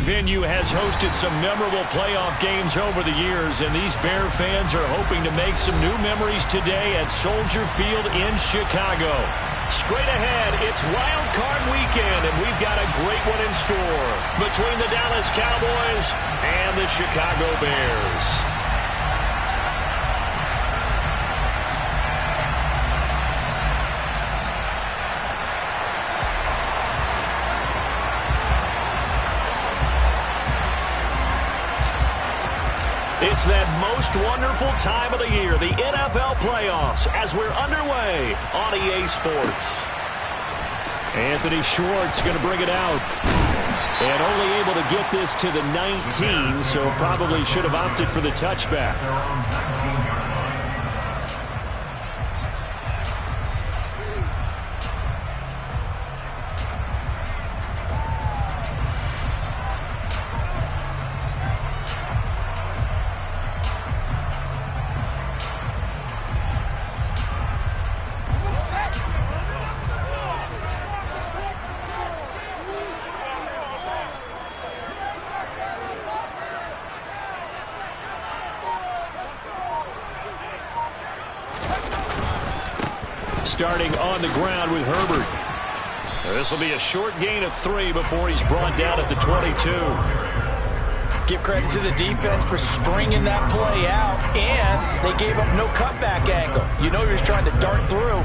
venue has hosted some memorable playoff games over the years, and these Bear fans are hoping to make some new memories today at Soldier Field in Chicago. Straight ahead, it's Wild Card Weekend, and we've got a great one in store between the Dallas Cowboys and the Chicago Bears. It's that most wonderful time of the year, the NFL playoffs, as we're underway on EA Sports. Anthony Schwartz going to bring it out. And only able to get this to the 19, so probably should have opted for the touchback. Starting on the ground with Herbert. This will be a short gain of 3 before he's brought down at the 22. Give credit to the defense for stringing that play out, and they gave up no cutback angle. You know you're trying to dart through.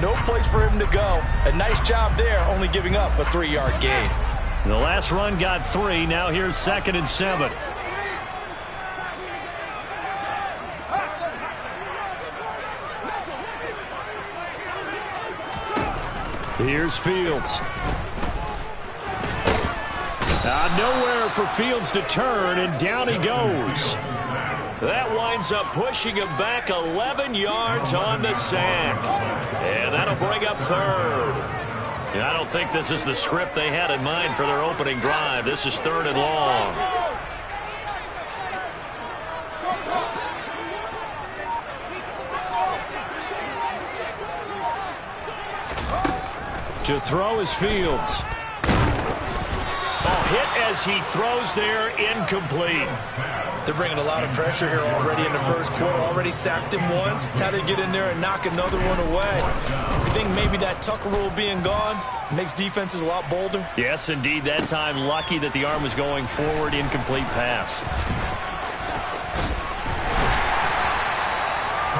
No place for him to go. A nice job there, only giving up a 3-yard gain. The last run got 3. Now here's 2nd and 7. Here's Fields. Nowhere for Fields to turn, and down he goes. That winds up pushing him back 11 yards on the sack. And that'll bring up 3rd. And I don't think this is the script they had in mind for their opening drive. This is 3rd and long. To throw is Fields. Hit as he throws there, incomplete. They're bringing a lot of pressure here already in the first quarter. Already sacked him once. How to get in there and knock another one away. I think maybe that Tucker rule being gone makes defenses a lot bolder. Yes, indeed. That time, lucky that the arm was going forward, incomplete pass.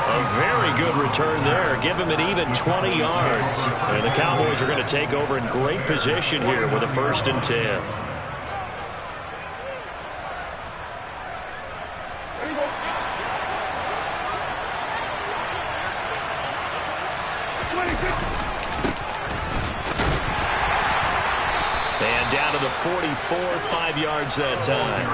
A very good return there. Give him an even 20 yards. And the Cowboys are going to take over in great position here with a 1st and 10. And down to the 44, 5 yards that time.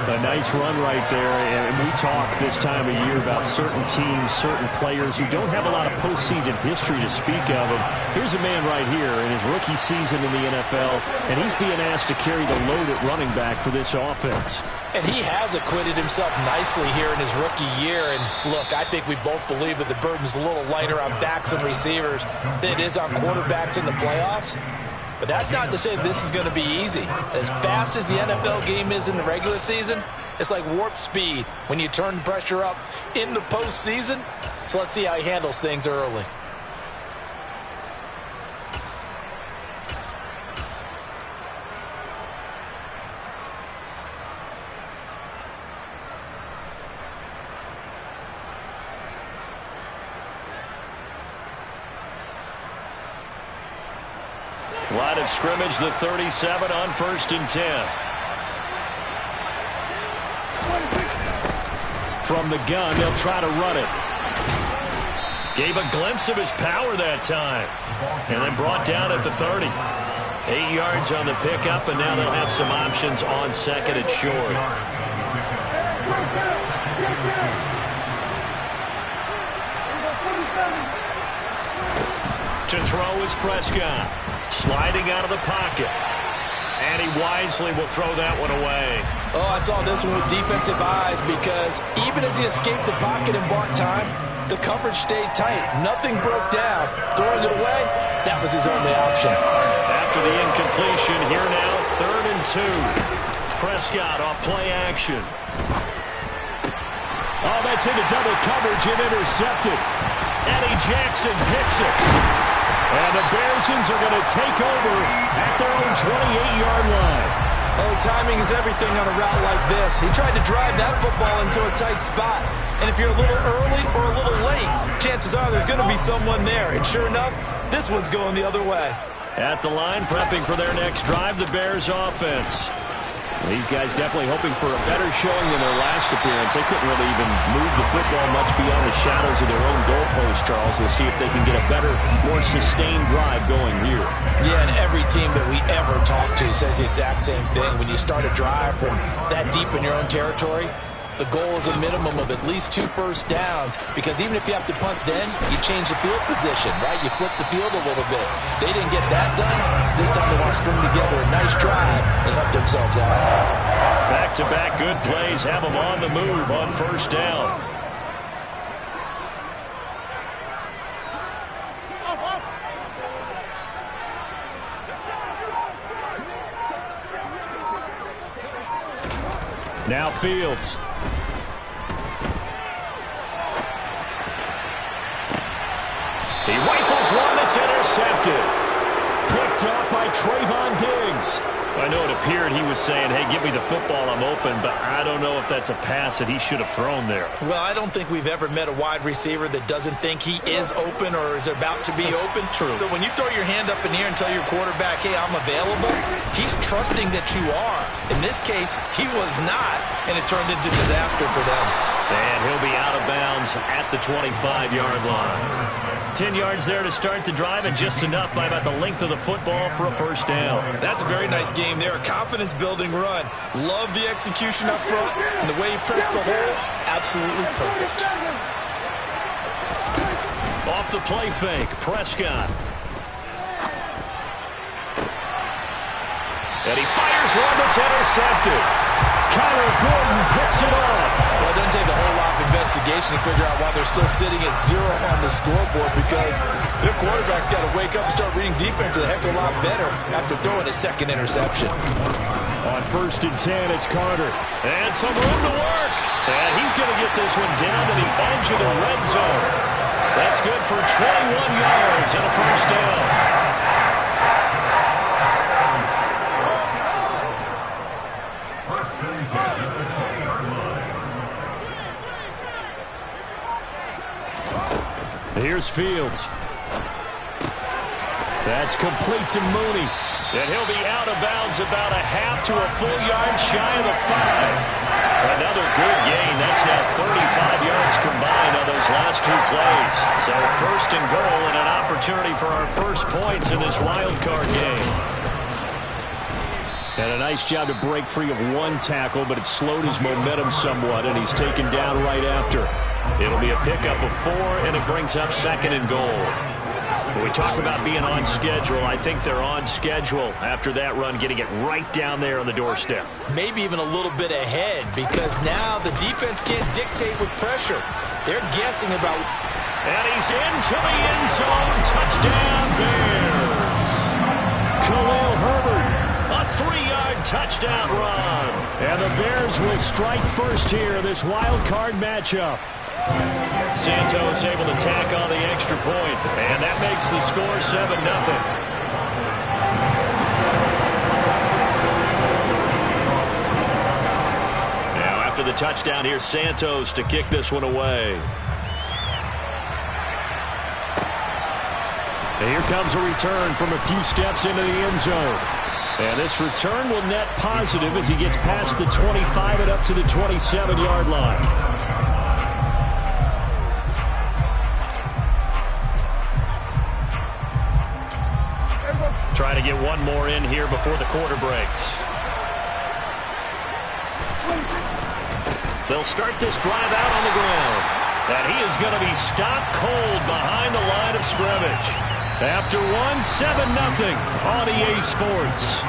A nice run right there, and we talk this time of year about certain teams, certain players who don't have a lot of postseason history to speak of. And here's a man right here in his rookie season in the NFL, and he's being asked to carry the load at running back for this offense. And he has acquitted himself nicely here in his rookie year. And look, I think we both believe that the burden's a little lighter on backs and receivers than it is on quarterbacks in the playoffs. But that's not to say this is going to be easy. As fast as the NFL game is in the regular season, it's like warp speed when you turn the pressure up in the postseason. So let's see how he handles things early. Line of scrimmage, the 37 on 1st and 10. From the gun, they'll try to run it. Gave a glimpse of his power that time. And then brought down at the 30. 8 yards on the pickup, and now they'll have some options on 2nd and short. To throw is Prescott. Sliding out of the pocket. And he wisely will throw that one away. Oh, I saw this one with defensive eyes because even as he escaped the pocket and bought time, the coverage stayed tight. Nothing broke down. Throwing it away, that was his only option. After the incompletion, here now, 3rd and 2. Prescott off play action. Oh, that's into double coverage and intercepted. Eddie Jackson picks it. And the Bearsons are going to take over at their own 28-yard line. Oh, timing is everything on a route like this. He tried to drive that football into a tight spot. And if you're a little early or a little late, chances are there's going to be someone there. And sure enough, this one's going the other way. At the line, prepping for their next drive, the Bears offense. These guys definitely hoping for a better showing than their last appearance. They couldn't really even move the football much beyond the shadows of their own goalpost, Charles. We'll see if they can get a better, more sustained drive going here. Yeah, and every team that we ever talk to says the exact same thing. When you start a drive from that deep in your own territory, the goal is a minimum of at least 2 first downs, because even if you have to punt then, you change the field position, right? You flip the field a little bit. They didn't get that done. This time they want to string together a nice drive and help themselves out. Back-to-back good plays have them on the move on first down. Now Fields. He rifles one that's intercepted. Picked up by Trayvon Diggs. I know it appeared he was saying, hey, give me the football, I'm open, but I don't know if that's a pass that he should have thrown there. Well, I don't think we've ever met a wide receiver that doesn't think he is open or is about to be open. True. So when you throw your hand up in the air and tell your quarterback, hey, I'm available, he's trusting that you are. In this case, he was not, and it turned into disaster for them. And he'll be out of bounds at the 25-yard line. 10 yards there to start the drive, and just enough by about the length of the football for a first down. That's a very nice game there. A confidence-building run. Love the execution up front, and the way he pressed the hole, absolutely perfect. Off the play fake, Prescott. And he fires one that's intercepted. Kyler Gordon picks it off. Well, it doesn't take a whole lot of investigation to figure out why they're still sitting at 0 on the scoreboard, because their quarterback's got to wake up and start reading defense a heck of a lot better after throwing a second interception. On 1st and 10, it's Carter. And some room to work. And he's going to get this one down to the edge of the red zone. That's good for 21 yards and a first down. Here's Fields. That's complete to Mooney. And he'll be out of bounds about a half to a full yard shy of the 5. Another good gain. That's now 35 yards combined on those last 2 plays. So 1st and goal and an opportunity for our first points in this wild card game. And a nice job to break free of 1 tackle, but it slowed his momentum somewhat, and he's taken down right after. It'll be a pickup of 4, and it brings up 2nd and goal. When we talk about being on schedule, I think they're on schedule after that run, getting it right down there on the doorstep. Maybe even a little bit ahead, because now the defense can't dictate with pressure. They're guessing about... And he's into the end zone. Touchdown, Bears. Khalil Herbert. A 3-yard touchdown run. And the Bears will strike first here in this wild card matchup. Santos able to tack on the extra point, and that makes the score 7-0. Now after the touchdown, here's Santos to kick this one away. And here comes a return from a few steps into the end zone. And this return will net positive as he gets past the 25 and up to the 27-yard line. Trying to get one more in here before the quarter breaks. They'll start this drive out on the ground. And he is going to be stopped cold behind the line of scrimmage. After 7-0 on EA Sports.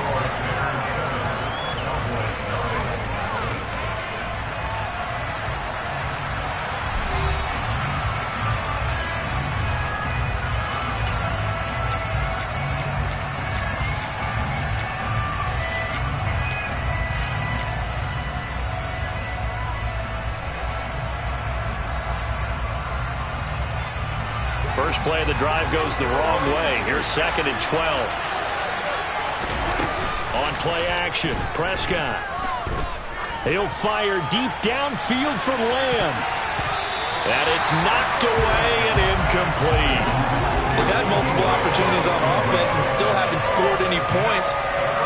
First play of the drive goes the wrong way. Here's 2nd and 12. On play action, Prescott. He'll fire deep downfield for Lamb. And it's knocked away and incomplete. They've had multiple opportunities on offense and still haven't scored any points.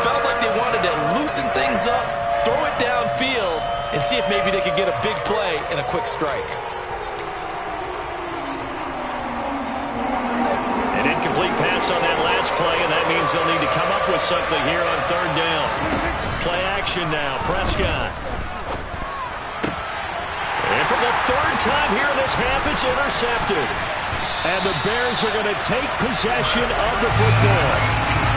Felt like they wanted to loosen things up, throw it downfield, and see if maybe they could get a big play and a quick strike. An incomplete pass on that last play, and that means they'll need to come up with something here on 3rd down. Play action now, Prescott. And for the 3rd time here in this half, it's intercepted. And the Bears are going to take possession of the football.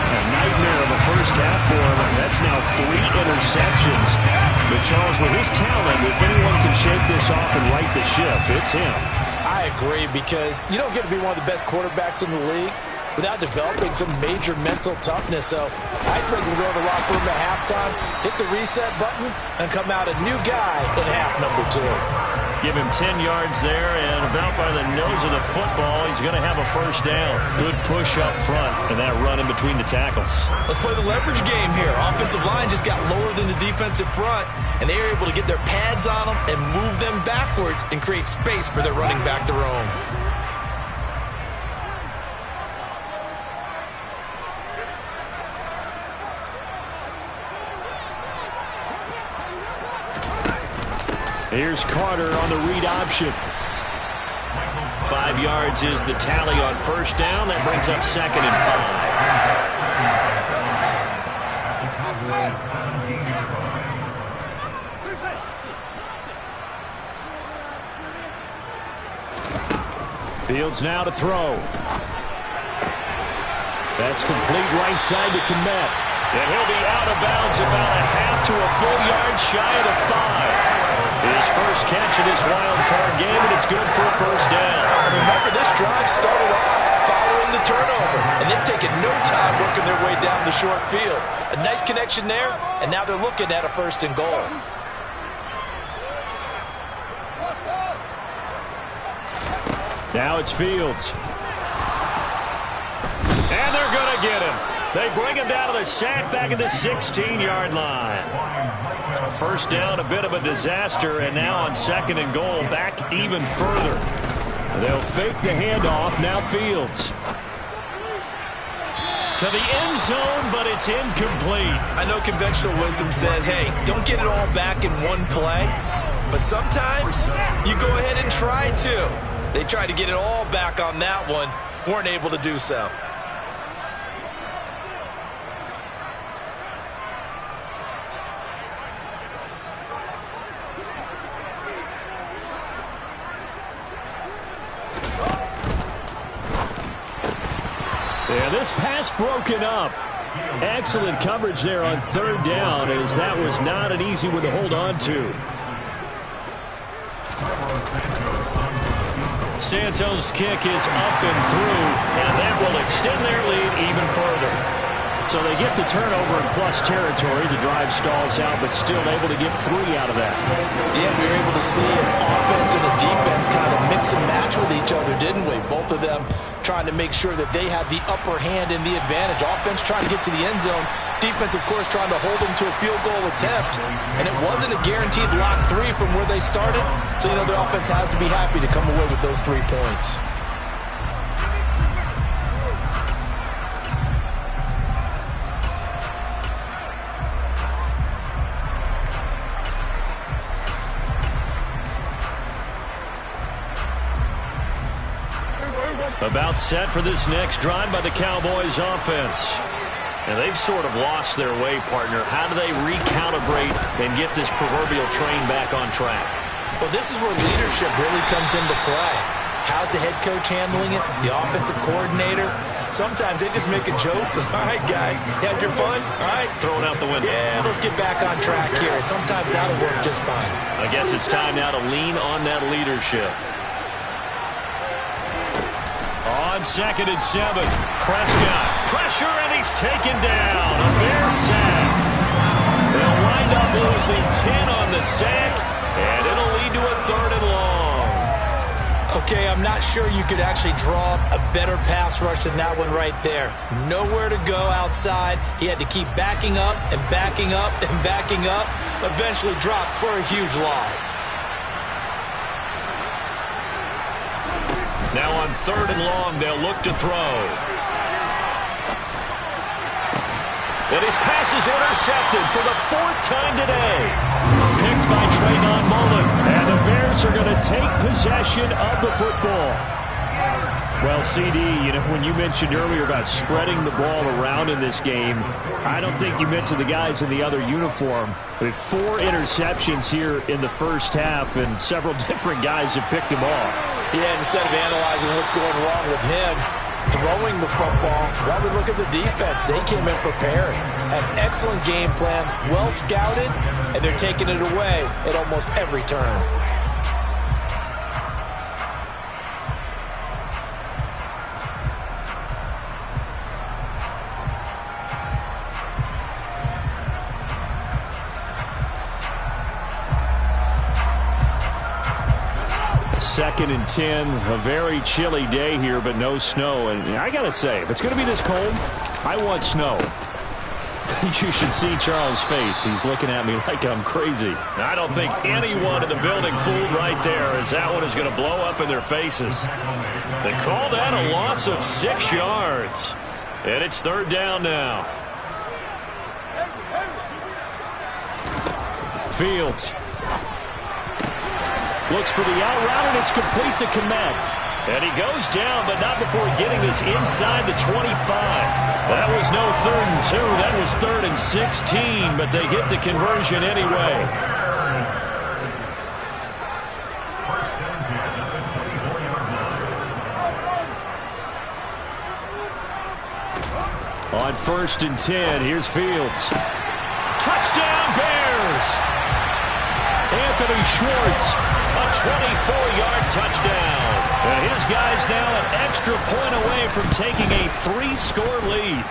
A nightmare of a first half for him. That's now 3 interceptions. But Charles, with his talent, if anyone can shake this off and right the ship, it's him. I agree, because you don't get to be one of the best quarterbacks in the league without developing some major mental toughness. So I expect him to go to the locker room at halftime, hit the reset button, and come out a new guy in half number 2. Give him 10 yards there, and about by the nose of the football, he's going to have a first down. Good push up front, and that run in between the tackles. Let's play the leverage game here. Offensive line just got lower than the defensive front, and they were able to get their pads on them and move them backwards and create space for their running back to roam. Here's Carter on the read option. 5 yards is the tally on first down. That brings up 2nd and 5. Fields now to throw. That's complete right side to Kmet. And he'll be out of bounds about a half to a full yard shy of the 5. His first catch of this wild card game, and it's good for a first down. Remember, this drive started off following the turnover, and they've taken no time working their way down the short field. A nice connection there, and now they're looking at a 1st and goal. Now it's Fields. And they're going to get him. They bring him down to the sack back at the 16-yard line. First down, a bit of a disaster, and now on 2nd and goal, back even further. They'll fake the handoff, now Fields. To the end zone, but it's incomplete. I know conventional wisdom says, hey, don't get it all back in one play. But sometimes you go ahead and try to. They tried to get it all back on that one, weren't able to do so. Yeah, this pass broken up. Excellent coverage there on 3rd down, as that was not an easy one to hold on to. Santos' kick is up and through, and that will extend their lead even further. So they get the turnover in plus territory. The drive stalls out, but still able to get 3 out of that. Yeah, we were able to see an offense and a defense kind of mix and match with each other, didn't we? Both of them trying to make sure that they have the upper hand and the advantage. Offense trying to get to the end zone. Defense, of course, trying to hold them to a field goal attempt. And it wasn't a guaranteed lock 3 from where they started. So, the offense has to be happy to come away with those 3 points. About set for this next drive by the Cowboys offense. And they've sort of lost their way, partner. How do they recalibrate and get this proverbial train back on track? Well, this is where leadership really comes into play. How's the head coach handling it? The offensive coordinator? Sometimes they just make a joke. All right, guys, you had your fun? All right. Throw it out the window. Yeah, let's get back on track here. And sometimes that'll work just fine. I guess it's time now to lean on that leadership. On 2nd and 7, Prescott. Pressure, and he's taken down. A Bear sack. They'll wind up losing 10 on the sack, and it'll lead to a 3rd and long. Okay, I'm not sure you could actually draw a better pass rush than that one right there. Nowhere to go outside. He had to keep backing up and backing up and backing up. Eventually dropped for a huge loss. Now on 3rd and long, they'll look to throw. And his pass is intercepted for the 4th time today. Picked by Trayvon Mullen. And the Bears are going to take possession of the football. Well, CD, you know, when you mentioned earlier about spreading the ball around in this game, I don't think you mentioned the guys in the other uniform. With 4 interceptions here in the first half, and several different guys have picked him off. Yeah, instead of analyzing what's going wrong with him, throwing the football, while we look at the defense, they came in prepared. Had an excellent game plan, well scouted, and they're taking it away at almost every turn. Second and 10, a very chilly day here, but no snow. And I got to say, if it's going to be this cold, I want snow. You should see Charles' face. He's looking at me like I'm crazy. I don't think anyone in the building fooled right there, as that one is going to blow up in their faces. They call that a loss of 6 yards. And it's 3rd down now. Fields looks for the out route, and it's complete to Kmet. And he goes down, but not before getting this inside the 25. That was no 3rd and 2. That was 3rd and 16, but they get the conversion anyway. On 1st and 10, here's Fields. Touchdown, Bears! Anthony Schwartz. A 24-yard touchdown. And his guys now an extra point away from taking a 3-score lead.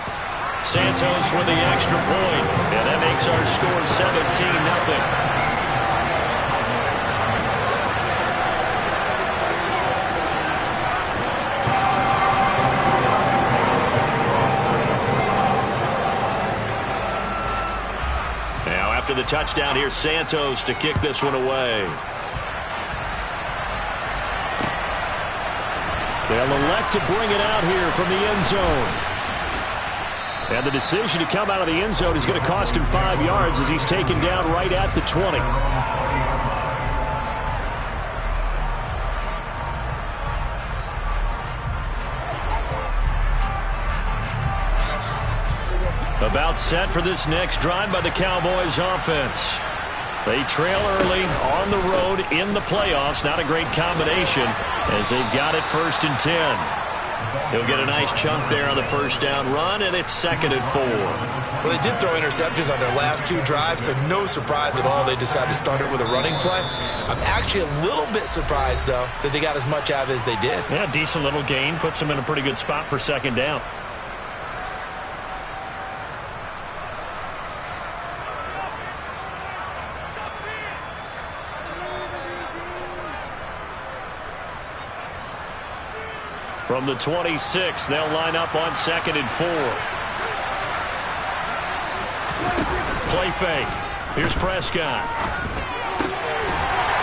Santos with the extra point. And that makes our score 17-0. After the touchdown, here's Santos to kick this one away. They'll elect to bring it out here from the end zone. And the decision to come out of the end zone is going to cost him 5 yards as he's taken down right at the 20. About set for this next drive by the Cowboys offense. They trail early on the road in the playoffs. Not a great combination as they've got it 1st and 10. He'll get a nice chunk there on the 1st down run, and it's 2nd and 4. Well, they did throw interceptions on their last 2 drives, so no surprise at all they decided to start it with a running play. I'm actually a little bit surprised, though, that they got as much out of it as they did. Yeah, decent little gain. Puts them in a pretty good spot for 2nd down. From the 26, they'll line up on 2nd and 4. Play fake. Here's Prescott.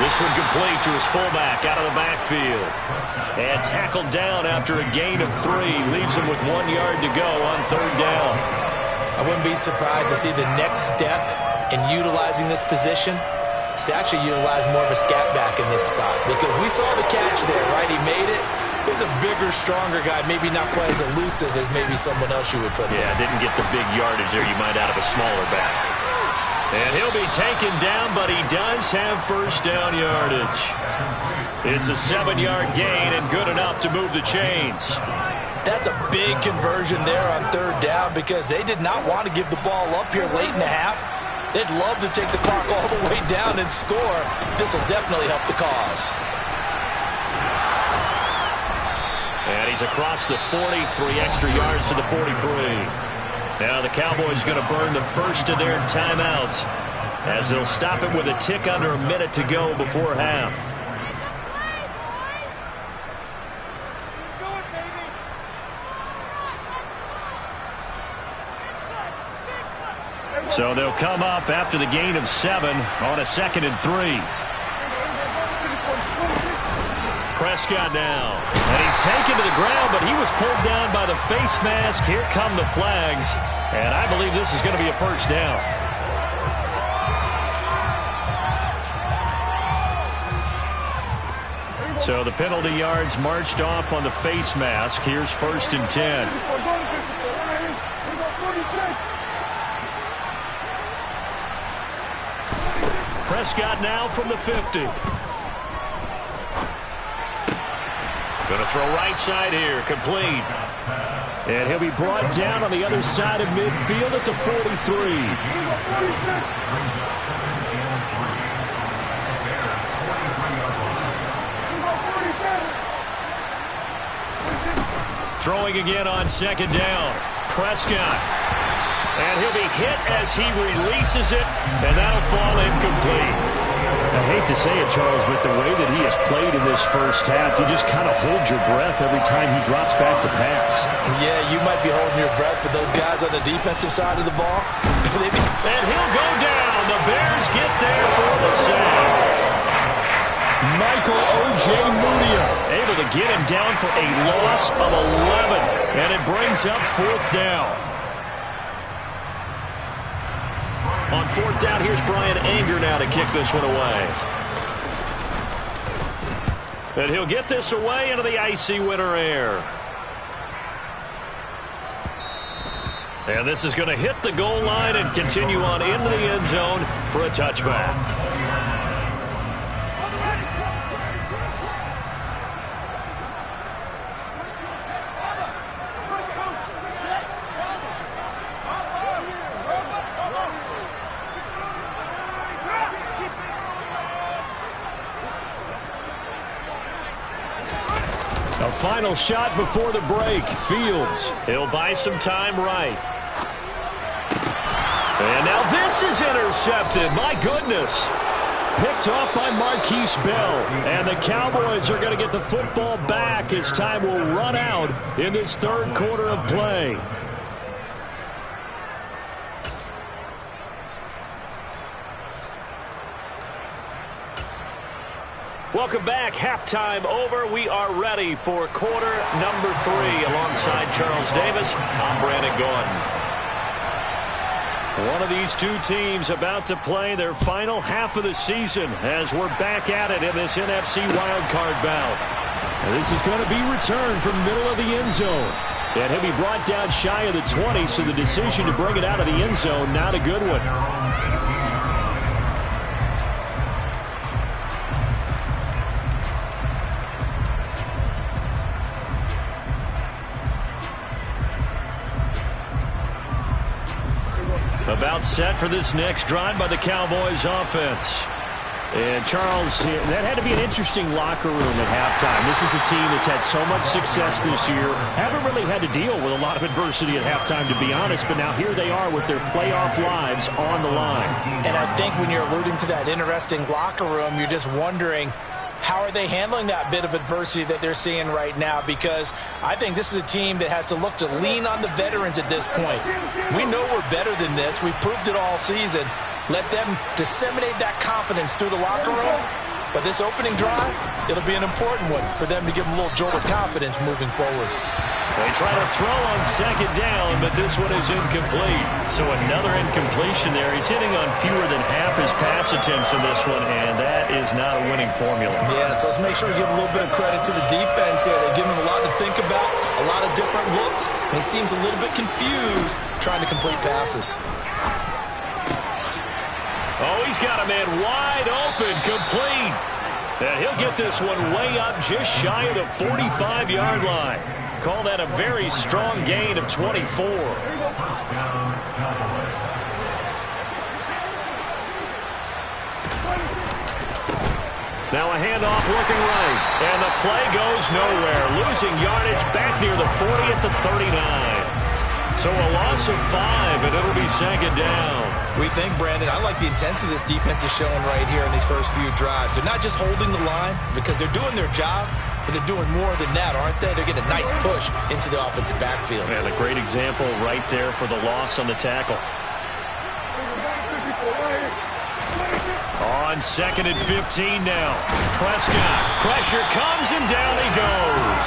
This one complete to his fullback out of the backfield. And tackled down after a gain of 3. Leaves him with 1 yard to go on 3rd down. I wouldn't be surprised to see the next step in utilizing this position is to actually utilize more of a scat back in this spot. Because we saw the catch there, right? He made it. He's a bigger, stronger guy, maybe not quite as elusive as maybe someone else you would put there. Yeah, didn't get the big yardage there you might out of a smaller back. And he'll be taken down, but he does have 1st down yardage. It's a 7-yard gain and good enough to move the chains. That's a big conversion there on 3rd down because they did not want to give the ball up here late in the half. They'd love to take the clock all the way down and score. This will definitely help the cause. And he's across the 40, 3 extra yards to the 43. Now the Cowboys going to burn the first of their timeouts as they'll stop it with a tick under a minute to go before half. So they'll come up after the gain of 7 on a 2nd and 3. Prescott now. And he's taken to the ground, but he was pulled down by the face mask. Here come the flags. And I believe this is going to be a first down. So the penalty yards marched off on the face mask. Here's 1st and 10. Prescott now from the 50. Going to throw right side here, complete. And he'll be brought down on the other side of midfield at the 43. Throwing again on 2nd down. Prescott. And he'll be hit as he releases it, and that'll fall incomplete. I hate to say it, Charles, but the way that he has played in this first half, you just kind of hold your breath every time he drops back to pass. Yeah, you might be holding your breath, but those guys on the defensive side of the ball, and he'll go down. The Bears get there for the save. Michael O.J. Mudia able to get him down for a loss of 11, and it brings up 4th down. On 4th down, here's Brian Anger now to kick this one away. And he'll get this away into the icy winter air. And this is going to hit the goal line and continue on into the end zone for a touchback. A final shot before the break. Fields. He'll buy some time right. And now this is intercepted. My goodness. Picked off by Marquise Bell. And the Cowboys are going to get the football back as time will run out in this 3rd quarter of play. Welcome back. Halftime over. We are ready for quarter number 3. Alongside Charles Davis, I'm Brandon Gaudin. One of these two teams about to play their final half of the season as we're back at it in this NFC wildcard bout. And this is going to be returned from middle of the end zone. And he'll be brought down shy of the 20, so the decision to bring it out of the end zone, not a good one. About set for this next drive by the Cowboys offense. And Charles, that had to be an interesting locker room at halftime. This is a team that's had so much success this year. Haven't really had to deal with a lot of adversity at halftime, to be honest. But now here they are with their playoff lives on the line. And I think when you're alluding to that interesting locker room, you're just wondering, how are they handling that bit of adversity that they're seeing right now? Because I think this is a team that has to look to lean on the veterans at this point. We know we're better than this. We've proved it all season. Let them disseminate that confidence through the locker room. But this opening drive, it'll be an important one for them to give them a little jolt of confidence moving forward. They try to throw on 2nd down, but this one is incomplete. So another incompletion there. He's hitting on fewer than half his pass attempts in this one, and that is not a winning formula. Yeah, so let's make sure we give a little bit of credit to the defense here. They give him a lot to think about, a lot of different looks, and he seems a little bit confused trying to complete passes. Oh, he's got a man wide open, complete. And he'll get this one way up just shy of the 45-yard line. Call that a very strong gain of 24. Now a handoff looking right. And the play goes nowhere. Losing yardage back near the 40 at the 39. So a loss of 5, and it'll be 2nd down. We think, Brandon, I like the intensity this defense is showing right here in these first few drives. They're not just holding the line because they're doing their job, but they're doing more than that, aren't they? They're getting a nice push into the offensive backfield. And a great example right there for the loss on the tackle. On 2nd and 15 now. Prescott. Pressure comes and down he goes.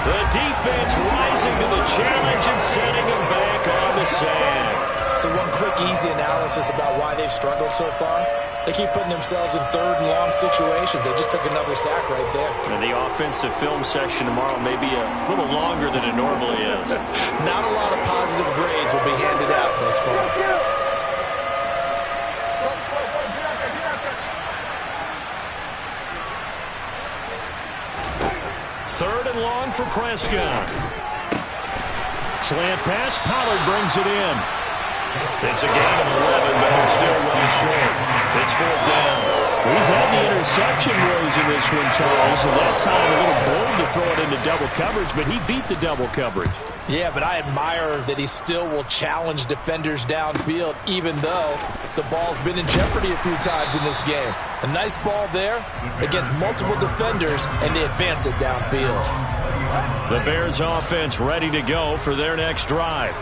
The defense rising to the challenge and setting him back on the sand. So one quick, easy analysis about why they've struggled so far. They keep putting themselves in third and long situations. They just took another sack right there. And the offensive film session tomorrow may be a little longer than it normally is. Not a lot of positive grades will be handed out thus far. Third and long for Prescott. Slant pass, Pollard brings it in. It's a gain of 11, but they're still running short. It's 4th down. He's had the interception rows in this one, Charles, and that time a little bold to throw it into double coverage, but he beat the double coverage. Yeah, but I admire that he still will challenge defenders downfield, even though the ball's been in jeopardy a few times in this game. A nice ball there against multiple defenders, and they advance it downfield. The Bears offense ready to go for their next drive.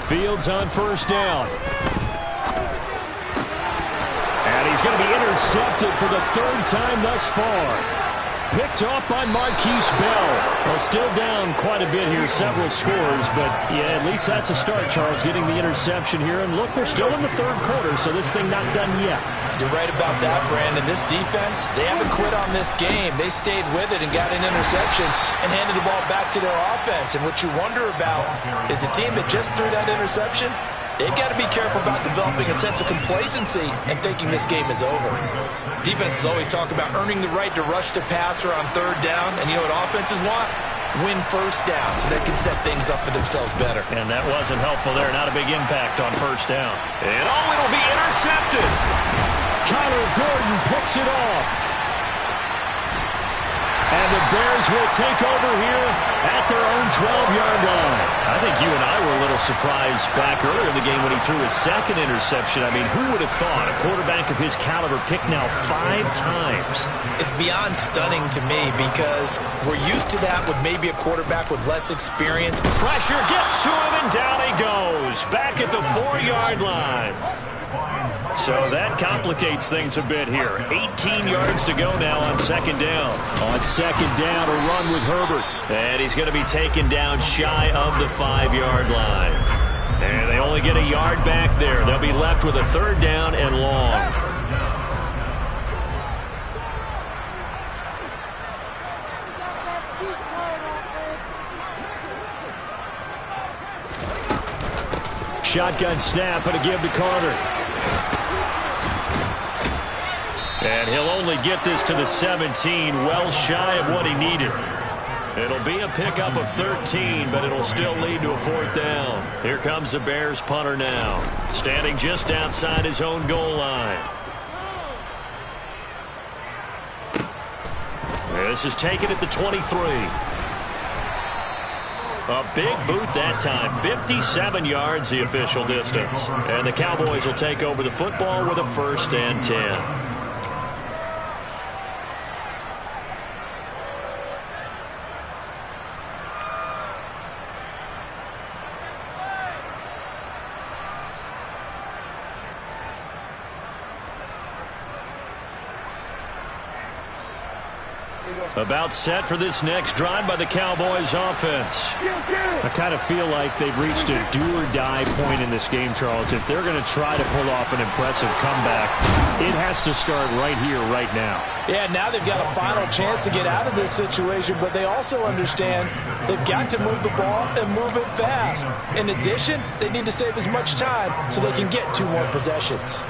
Fields on 1st down. And he's going to be intercepted for the 3rd time thus far. Picked off by Marquise Bell. Well, still down quite a bit here, several scores, but yeah, at least that's a start, Charles, getting the interception here. And look, we're still in the 3rd quarter, so this thing not done yet. You're right about that, Brandon. This defense, they haven't quit on this game. They stayed with it and got an interception and handed the ball back to their offense. And what you wonder about is the team that just threw that interception, they've got to be careful about developing a sense of complacency and thinking this game is over. Defenses always talk about earning the right to rush the passer on 3rd down, and you know what offenses want? Win 1st down so they can set things up for themselves better. And that wasn't helpful there. Not a big impact on 1st down. And it'll be intercepted. Connor Gordon picks it off. And the Bears will take over here at their own 12-yard line. I think you and I were a little surprised back earlier in the game when he threw his 2nd interception. I mean, who would have thought a quarterback of his caliber picked now 5 times? It's beyond stunning to me because we're used to that with maybe a quarterback with less experience. Pressure gets to him, and down he goes. Back at the 4-yard line. So that complicates things a bit here. 18 yards to go now on 2nd down. On 2nd down, a run with Herbert. And he's going to be taken down shy of the 5-yard line. And they only get a yard back there. They'll be left with a 3rd down and long. Shotgun snap and a give to Carter. And he'll only get this to the 17, well shy of what he needed. It'll be a pickup of 13, but it'll still lead to a 4th down. Here comes the Bears punter now, standing just outside his own goal line. This is taken at the 23. A big boot that time, 57 yards the official distance. And the Cowboys will take over the football with a 1st and 10. About set for this next drive by the Cowboys offense. I kind of feel like they've reached a do-or-die point in this game, Charles. If they're going to try to pull off an impressive comeback, it has to start right here, right now. Yeah, now they've got a final chance to get out of this situation, but they also understand they've got to move the ball and move it fast. In addition, they need to save as much time so they can get 2 more possessions.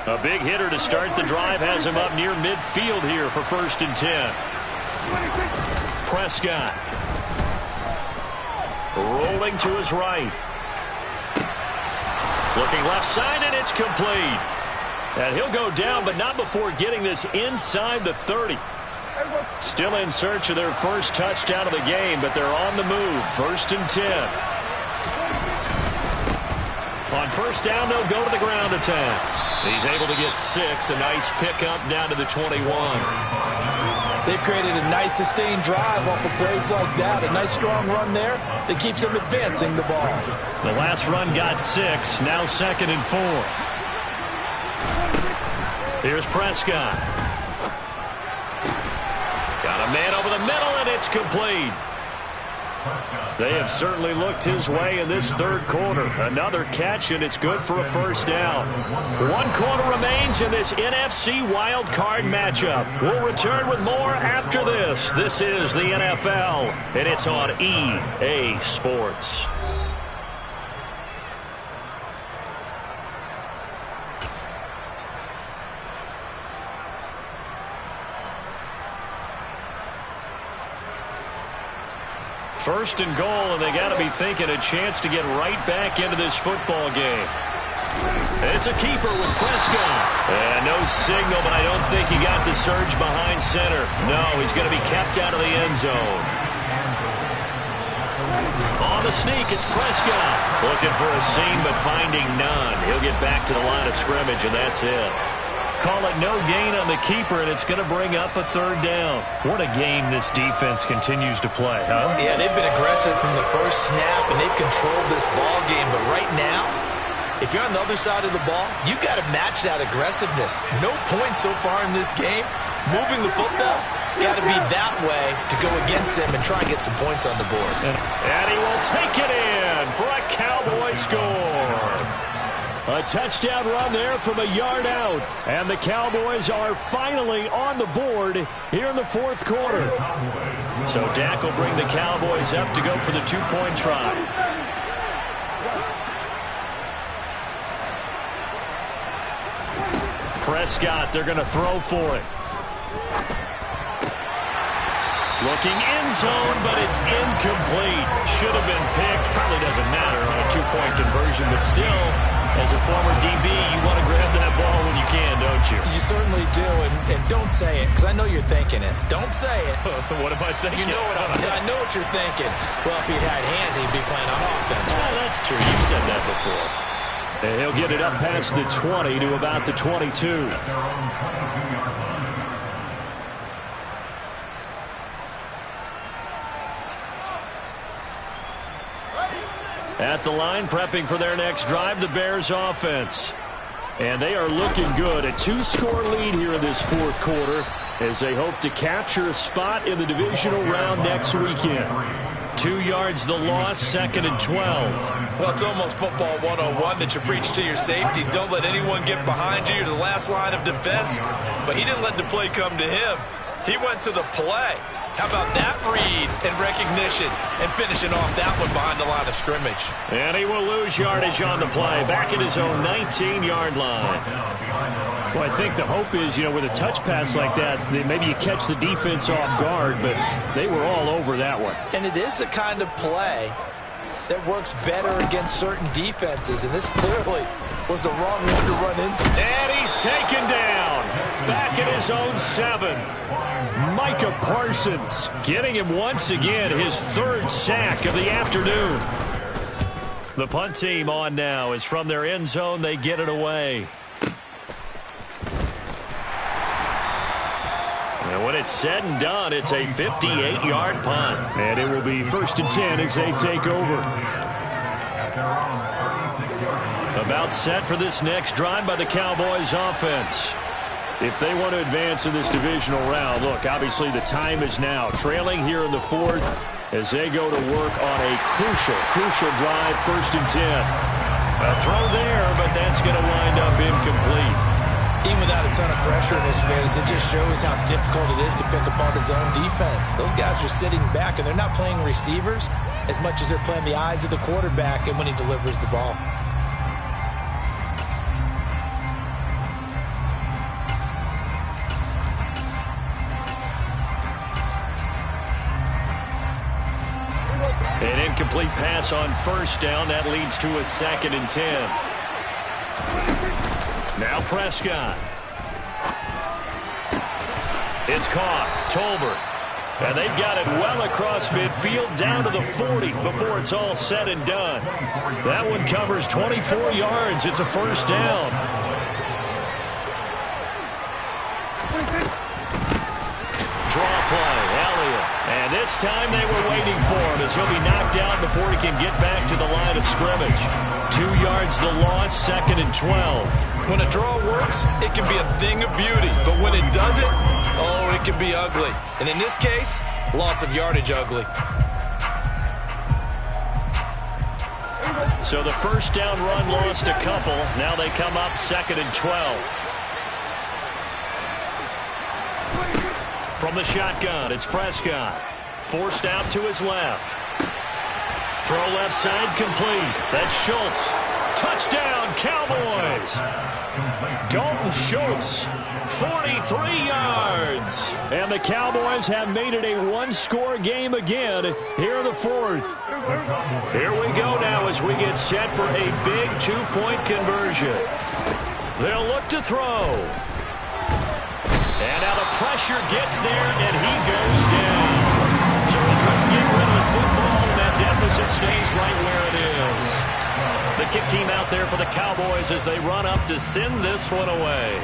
A big hitter to start the drive has him up near midfield here for 1st and 10. Prescott. Rolling to his right. Looking left side, and it's complete. And he'll go down, but not before getting this inside the 30. Still in search of their first touchdown of the game, but they're on the move. 1st and 10. On 1st down, they'll go to the ground attack. He's able to get 6. A nice pickup down to the 21. They've created a nice sustained drive off of plays like that. A nice strong run there that keeps them advancing the ball. The last run got 6. Now 2nd and 4. Here's Prescott. Got a man over the middle, and it's complete. They have certainly looked his way in this third quarter. Another catch, and it's good for a first down. 1 quarter remains in this NFC Wild Card matchup. We'll return with more after this. This is the NFL, and it's on EA Sports. First and goal, and they got to be thinking a chance to get right back into this football game. It's a keeper with Prescott. And no signal, but I don't think he got the surge behind center. No, he's going to be kept out of the end zone. On the sneak, it's Prescott. Looking for a seam, but finding none. He'll get back to the line of scrimmage, and that's it. Call it no gain on the keeper, and it's going to bring up a third down. What a game this defense continues to play, huh? Yeah, they've been aggressive from the first snap, and they've controlled this ball game. But right now, if you're on the other side of the ball, you got to match that aggressiveness. No points so far in this game. Moving the football, got to be that way to go against them and try and get some points on the board. And he will take it in for a Cowboy score. A touchdown run there from a yard out. And the Cowboys are finally on the board here in the fourth quarter. So Dak will bring the Cowboys up to go for the 2-point try. Prescott, they're going to throw for it. Looking end zone, but it's incomplete. Should have been picked. Probably doesn't matter on a 2-point conversion, but still, as a former DB, you want to grab that ball when you can, don't you? You certainly do, and don't say it, because I know you're thinking it. Don't say it. What am I thinking? You know what I know what you're thinking. Well, if he'd had hands, he'd be playing on offense. Oh, that's true. You've said that before. And he'll get it up past the 20 to about the 22. At the line, prepping for their next drive, the Bears offense. And they are looking good. A 2-score lead here in this fourth quarter as they hope to capture a spot in the divisional round next weekend. 2 yards the loss, 2nd and 12. Well, it's almost football 101 that you preach to your safeties. Don't let anyone get behind you. You're the last line of defense. But he didn't let the play come to him. He went to the play. How about that read and recognition and finishing off that one behind the line of scrimmage? And he will lose yardage on the play, back at his own 19-yard line. Well, I think the hope is, with a touch pass like that, maybe you catch the defense off guard, but they were all over that one. And it is the kind of play that works better against certain defenses, and this clearly was the wrong one to run into. And he's taken down, back at his own 7. Micah Parsons getting him once again, his 3rd sack of the afternoon. The punt team on now is from their end zone. They get it away. And when it's said and done, it's a 58-yard punt. And it will be 1st and 10 as they take over. About set for this next drive by the Cowboys offense. If they want to advance in this divisional round, look, obviously the time is now. Trailing here in the 4th as they go to work on a crucial drive, 1st and 10. A throw there, but that's going to wind up incomplete. Even without a ton of pressure in his face, it just shows how difficult it is to pick apart his own defense. Those guys are sitting back, and they're not playing receivers as much as they're playing the eyes of the quarterback and when he delivers the ball. An incomplete pass on 1st down. That leads to a 2nd and 10. Now Prescott. It's caught. Tolbert. And they've got it well across midfield down to the 40 before it's all said and done. That one covers 24 yards. It's a 1st down. draw play. Elliott. And this time they were waiting for him as he'll be knocked out before he can get back to the line of scrimmage. 2 yards the loss, 2nd and 12. When a draw works, it can be a thing of beauty. But when it doesn't, oh, it can be ugly. And in this case, loss of yardage ugly. So the first down run lost a couple. Now they come up 2nd and 12. From the shotgun, it's Prescott. Forced out to his left. Throw left side complete. That's Schultz. Touchdown, Cowboys. Dalton Schultz, 43 yards. And the Cowboys have made it a one-score game again here in the 4th. Here we go now as we get set for a big 2-point conversion. They'll look to throw. And now the pressure gets there, and he goes down. So he couldn't get rid of the football, and that deficit stays right where it is. The kick team out there for the Cowboys as they run up to send this one away.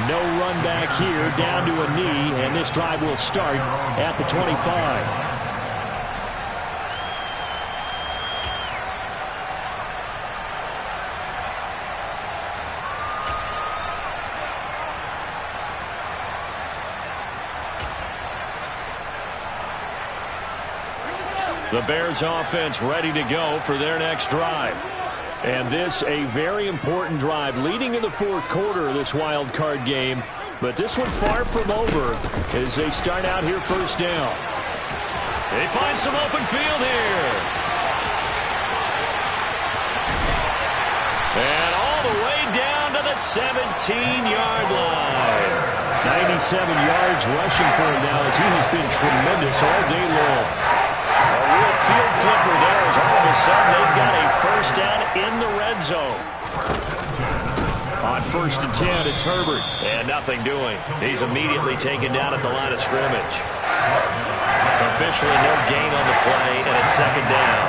No run back here, down to a knee, and this drive will start at the 25. The Bears offense ready to go for their next drive. And this a very important drive leading in the 4th quarter of this wild card game. But this one far from over as they start out here first down. They find some open field here. And all the way down to the 17-yard line. 97 yards rushing for him now as he has been tremendous all day long. A real field flipper there as all of a sudden they've got a first down in the red zone. On 1st and 10, it's Herbert. And nothing doing. He's immediately taken down at the line of scrimmage. Officially no gain on the play, and it's 2nd down.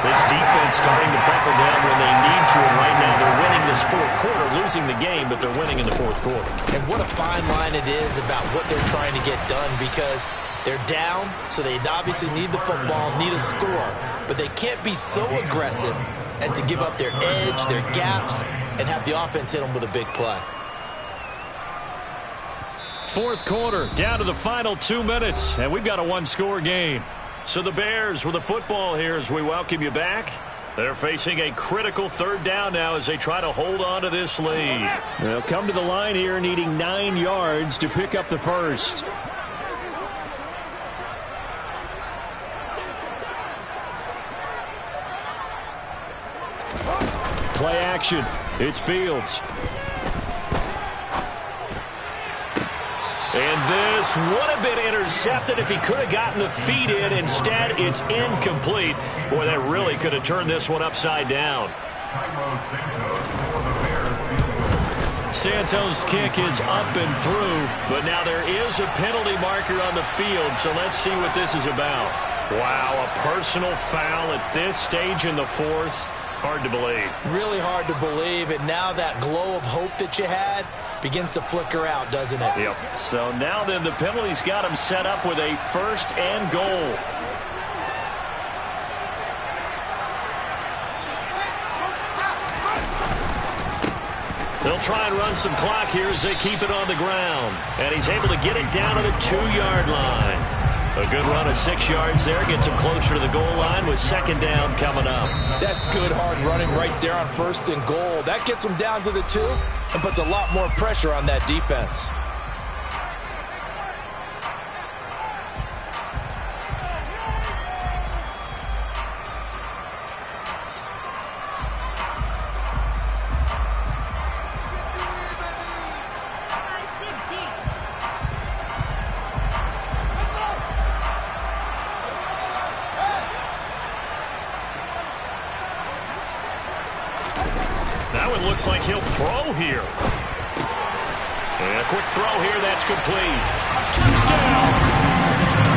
This defense starting to buckle down when they need to, and right now they're winning this 4th quarter, losing the game, but they're winning in the 4th quarter. And what a fine line it is about what they're trying to get done, because they're down, so they obviously need the football, need a score, but they can't be so aggressive as to give up their edge, their gaps, and have the offense hit them with a big play. 4th quarter, down to the final 2 minutes, and we've got a one-score game. So the Bears with the football here as we welcome you back. They're facing a critical 3rd down now as they try to hold on to this lead. They'll come to the line here needing 9 yards to pick up the first. Play action. It's Fields. And this would have been intercepted if he could have gotten the feet in. Instead, it's incomplete. Boy, that really could have turned this one upside down. Santos' kick is up and through, but now there is a penalty marker on the field, so let's see what this is about. Wow, a personal foul at this stage in the 4th. Hard to believe. Really hard to believe, and now that glow of hope that you had begins to flicker out, doesn't it? Yep. So now then the penalty's got him set up with a 1st and goal. They'll try and run some clock here as they keep it on the ground. And he's able to get it down to the 2-yard line. A good run of 6 yards there. Gets him closer to the goal line with 2nd down coming up. That's good hard running right there on 1st and goal. That gets him down to the 2 and puts a lot more pressure on that defense. That one looks like he'll throw here. And a quick throw here, that's complete. Touchdown!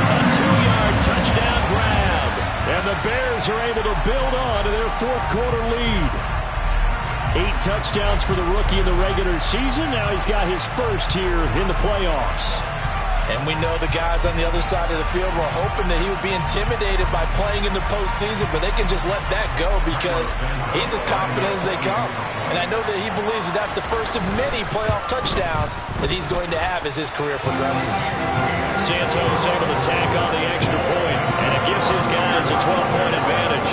A 2-yard touchdown grab. And the Bears are able to build on to their 4th quarter lead. 8 touchdowns for the rookie in the regular season. Now he's got his first here in the playoffs. And we know the guys on the other side of the field were hoping that he would be intimidated by playing in the postseason, but they can just let that go because he's as confident as they come. And I know that he believes that that's the first of many playoff touchdowns that he's going to have as his career progresses. Santos able to tack on the extra point, and it gives his guys a 12-point advantage.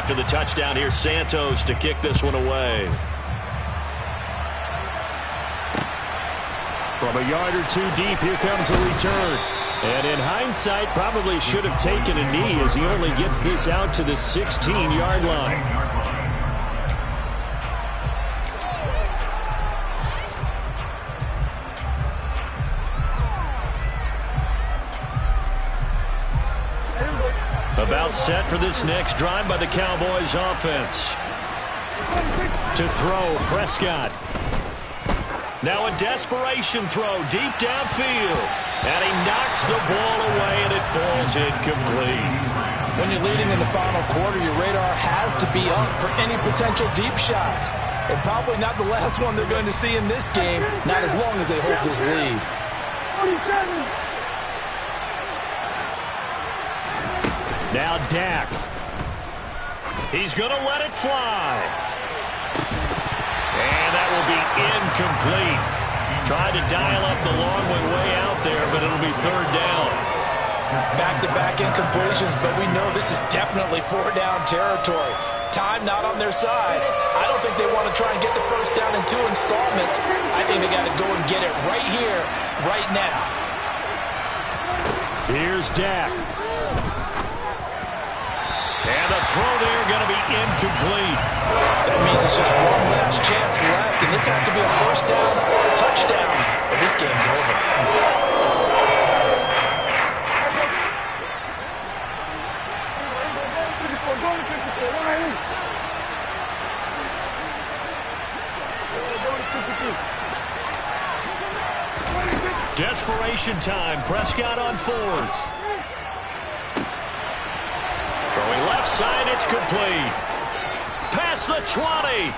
After the touchdown, here's Santos to kick this one away. From a yard or two deep, here comes a return. And in hindsight, probably should have taken a knee as he only gets this out to the 16-yard line. About set for this next drive by the Cowboys offense. To throw, Prescott. Now a desperation throw deep downfield. And he knocks the ball away, and it falls incomplete. When you're leading in the final quarter, your radar has to be up for any potential deep shots. And probably not the last one they're going to see in this game, not as long as they hold this lead. 47. Now Dak. He's going to let it fly. And that will be incomplete. Tried to dial up the long way out there, but it'll be third down. Back-to-back incompletions, but we know this is definitely four-down territory. Time not on their side. I don't think they want to try and get the first down in 2 installments. I think they got to go and get it right here, right now. Here's Dak. And the throw there going to be incomplete. That means it's just one last chance left, and this has to be a first down or a touchdown, or this game's over. Desperation time. Prescott on 4th. Throwing left side, it's complete. Past the 20.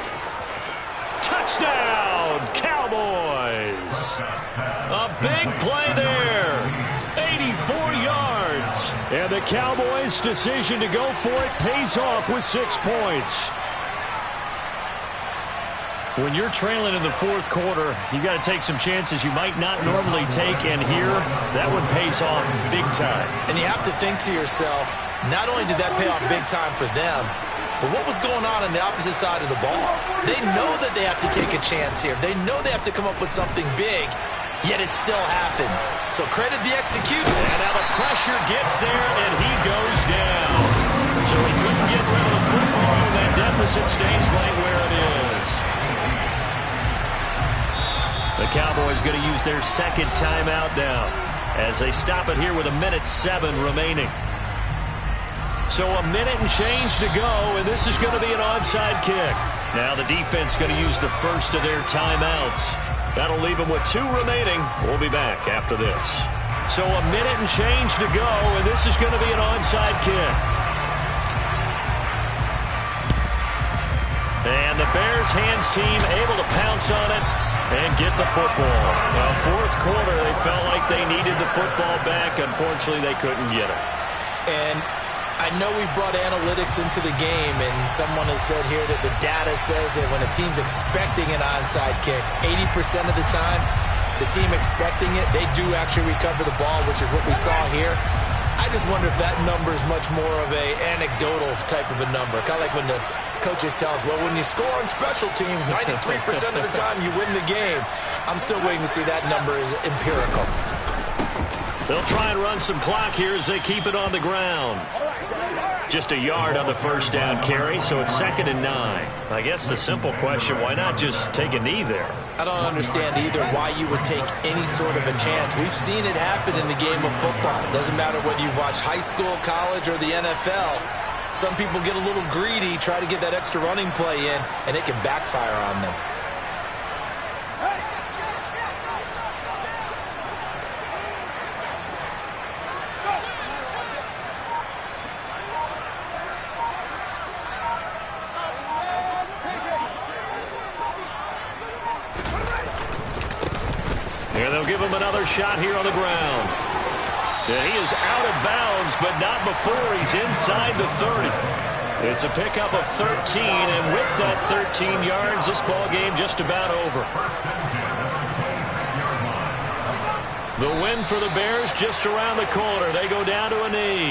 Touchdown, Cowboys. A big play there. 84 yards. And the Cowboys' decision to go for it pays off with 6 points. When you're trailing in the 4th quarter, you got to take some chances you might not normally take, and here, that one pays off big time. And you have to think to yourself, not only did that pay off big time for them, but what was going on the opposite side of the ball? They know that they have to take a chance here. They know they have to come up with something big, yet it still happens. So credit the execution. And now the pressure gets there, and he goes down. So he couldn't get rid of the football, and that deficit stays right where it is. The Cowboys going to use their second timeout now as they stop it here with 1:07 remaining. So a minute and change to go, and this is going to be an onside kick. Now the defense going to use the first of their timeouts. That'll leave them with 2 remaining. We'll be back after this. So a minute and change to go, and this is going to be an onside kick. And the Bears hands team able to pounce on it and get the football. Well, 4th quarter, they felt like they needed the football back. Unfortunately, they couldn't get it. And I know we brought analytics into the game, and someone has said here that the data says that when a team's expecting an onside kick, 80% of the time, the team expecting it, they do actually recover the ball, which is what we saw here. I just wonder if that number is much more of a anecdotal type of a number. Kind of like when the coaches tell us, well, when you score on special teams, 93% of the time you win the game. I'm still waiting to see that number is empirical. They'll try and run some clock here as they keep it on the ground. Just a yard on the first down carry, so it's 2nd and 9. I guess the simple question, why not just take a knee there? I don't understand either why you would take any sort of a chance. We've seen it happen in the game of football. It doesn't matter whether you've watched high school, college, or the NFL. Some people get a little greedy, try to get that extra running play in, and it can backfire on them. they'll give him another shot here on the ground. And he is out of bounds, but not before he's inside the 30. It's a pickup of 13, and with that 13 yards, this ball game just about over. The win for the Bears just around the corner. They go down to a knee.